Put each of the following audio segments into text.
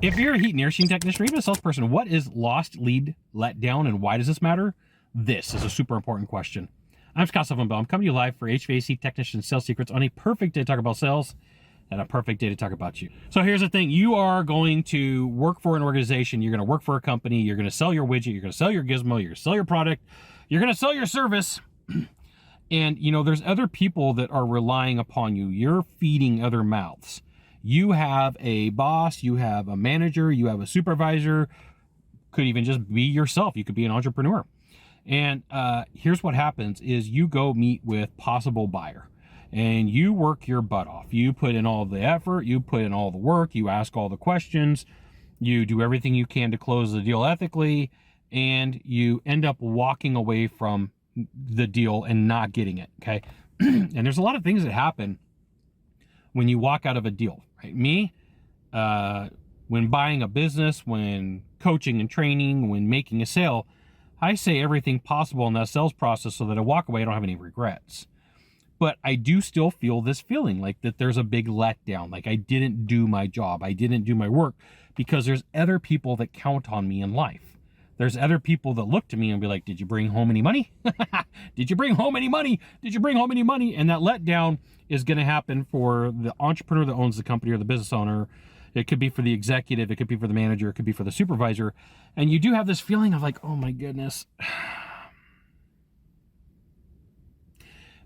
If you're a heat and air machine technician or even a salesperson, what is lost lead let down and why does this matter? This is a super important question. I'm Sylvan Bell. I'm coming to you live for HVAC Technician Sales Secrets on a perfect day to talk about sales and a perfect day to talk about you. So here's the thing. You are going to work for an organization. You're going to work for a company. You're going to sell your widget. You're going to sell your gizmo. You're going to sell your product. You're going to sell your service. And, you know, there's other people that are relying upon you. You're feeding other mouths. You have a boss. You have a manager. You have a supervisor. Could even just be yourself. You could be an entrepreneur. And here's what happens is you go meet with possible buyer and you work your butt off. You put in all the effort, you put in all the work, you ask all the questions, you do everything you can to close the deal ethically, and you end up walking away from the deal and not getting it, okay? And there's a lot of things that happen when you walk out of a deal, right? Me, when buying a business, when coaching and training, when making a sale, I say everything possible in that sales process so that I walk away, I don't have any regrets. But I do still feel this feeling like that there's a big letdown, like I didn't do my job, I didn't do my work, because there's other people that count on me in life. There's other people that look to me and be like, did you bring home any money? Did you bring home any money? Did you bring home any money? And that letdown is going to happen for the entrepreneur that owns the company or the business owner. It could be for the executive, it could be for the manager, it could be for the supervisor. And you do have this feeling of like, oh my goodness,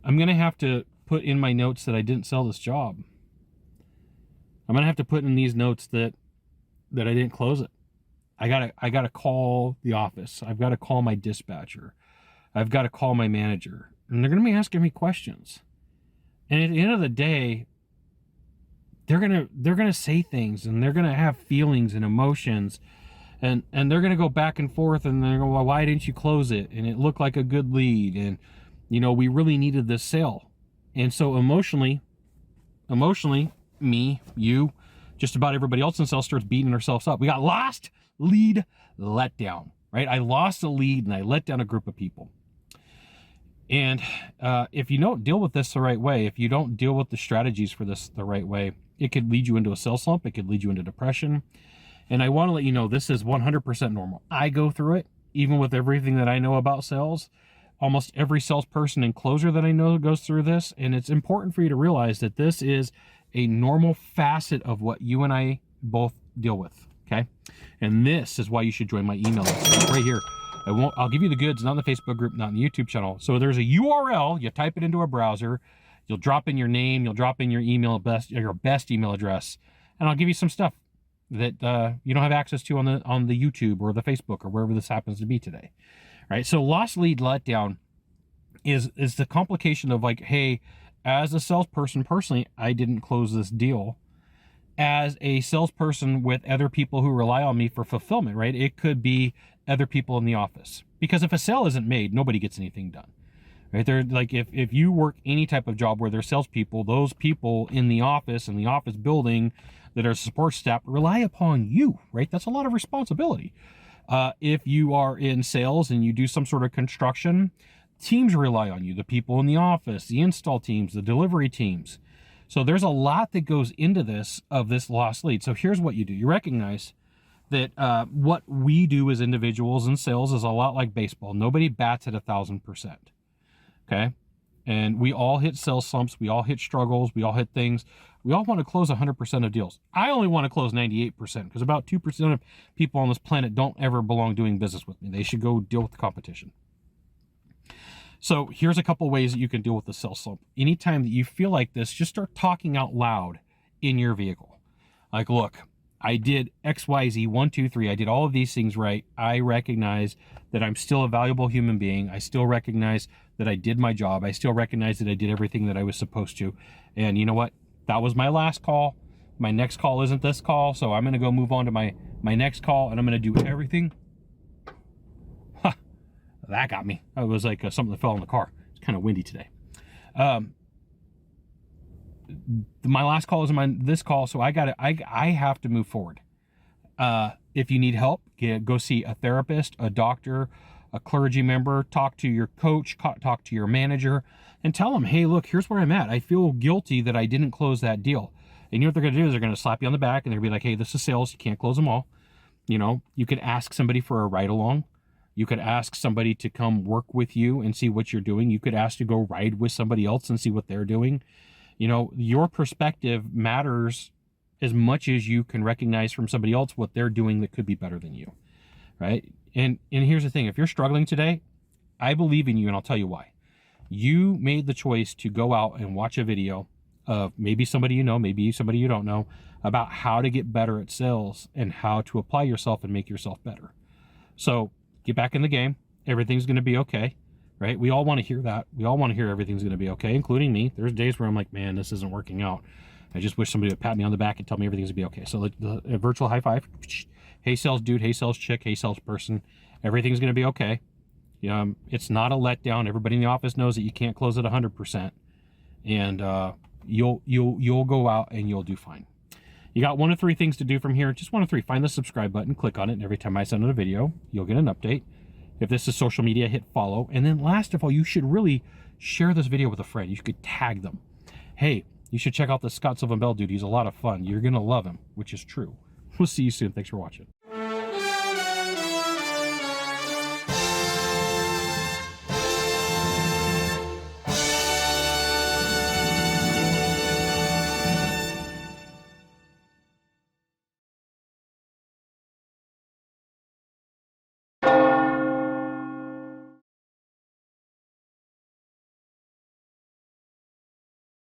I'm going to have to put in my notes that I didn't sell this job. I'm going to have to put in these notes that I didn't close it. I got to call the office. I've got to call my dispatcher. I've got to call my manager. And they're going to be asking me questions. And at the end of the day, they're going to say things and they're going to have feelings and emotions. And they're going to go back and forth and they're going to go, well, why didn't you close it? And it looked like a good lead. And, you know, we really needed this sale. And so emotionally, me, you, just about everybody else in sales starts beating ourselves up. We got lost lead let down, right? I lost a lead and I let down a group of people. And if you don't deal with this the right way, if you don't deal with the strategies for this the right way, it could lead you into a sales slump. It could lead you into depression. And I want to let you know, this is 100% normal. I go through it, even with everything that I know about sales. Almost every salesperson and closer that I know goes through this. And it's important for you to realize that this is a normal facet of what you and I both deal with, okay? And this is why you should join my email list right here. I'll give you the goods, not in the Facebook group, not in the YouTube channel. So there's a URL, you type it into a browser, you'll drop in your name, you'll drop in your email, your best email address, and I'll give you some stuff that you don't have access to on the YouTube or the Facebook or wherever this happens to be today. All right, so lost lead letdown is the complication of like, hey, as a salesperson personally, I didn't close this deal. As a salesperson with other people who rely on me for fulfillment, right? It could be other people in the office. Because if a sale isn't made, nobody gets anything done. Right? They're like, if you work any type of job where there's salespeople, those people in the office building that are support staff rely upon you, right? That's a lot of responsibility. If you are in sales and you do some sort of construction, teams rely on you, the people in the office, the install teams, the delivery teams. So there's a lot that goes into this lost lead. So here's what you do. You recognize that what we do as individuals in sales is a lot like baseball. Nobody bats at 1,000%, okay? And we all hit sales slumps. We all hit struggles. We all hit things. We all want to close 100% of deals. I only want to close 98% because about 2% of people on this planet don't ever belong doing business with me. They should go deal with the competition. So here's a couple ways that you can deal with the sales slump. Anytime that you feel like this, just start talking out loud in your vehicle. Like, look, I did X, Y, Z, 1, 2, 3. I did all of these things right. I recognize that I'm still a valuable human being. I still recognize that I did my job. I still recognize that I did everything that I was supposed to. And you know what? That was my last call. My next call isn't this call. So I'm going to go move on to my next call and I'm going to do everything. That got me. It was like something that fell in the car. It's kind of windy today. My last call is this call, so I have to move forward. If you need help, go see a therapist, a doctor, a clergy member, talk to your coach, talk to your manager, and tell them, hey, look, here's where I'm at. I feel guilty that I didn't close that deal. And you know what they're going to do is they're going to slap you on the back and they're going to be like, hey, this is sales. You can't close them all. You know, you could ask somebody for a ride along. You could ask somebody to come work with you and see what you're doing. You could ask to go ride with somebody else and see what they're doing. You know, your perspective matters as much as you can recognize from somebody else what they're doing that could be better than you, right? And here's the thing. If you're struggling today, I believe in you, and I'll tell you why. You made the choice to go out and watch a video of maybe somebody you know, maybe somebody you don't know, about how to get better at sales and how to apply yourself and make yourself better. So get back in the game. Everything's going to be okay, right? We all want to hear that. We all want to hear everything's going to be okay, including me. There's days where I'm like, man, this isn't working out. I just wish somebody would pat me on the back and tell me everything's going to be okay. So the virtual high five. Hey, sales dude. Hey, sales chick. Hey, salesperson. Everything's going to be okay. It's not a letdown. Everybody in the office knows that you can't close at 100%, and you'll go out and you'll do fine. You got 1 of 3 things to do from here. Just 1 of 3. Find the subscribe button, click on it, and every time I send out a video, you'll get an update. If this is social media, hit follow. And then last of all, you should really share this video with a friend. You could tag them. Hey, you should check out the Sylvan Bell dude. He's a lot of fun. You're going to love him, which is true. We'll see you soon. Thanks for watching.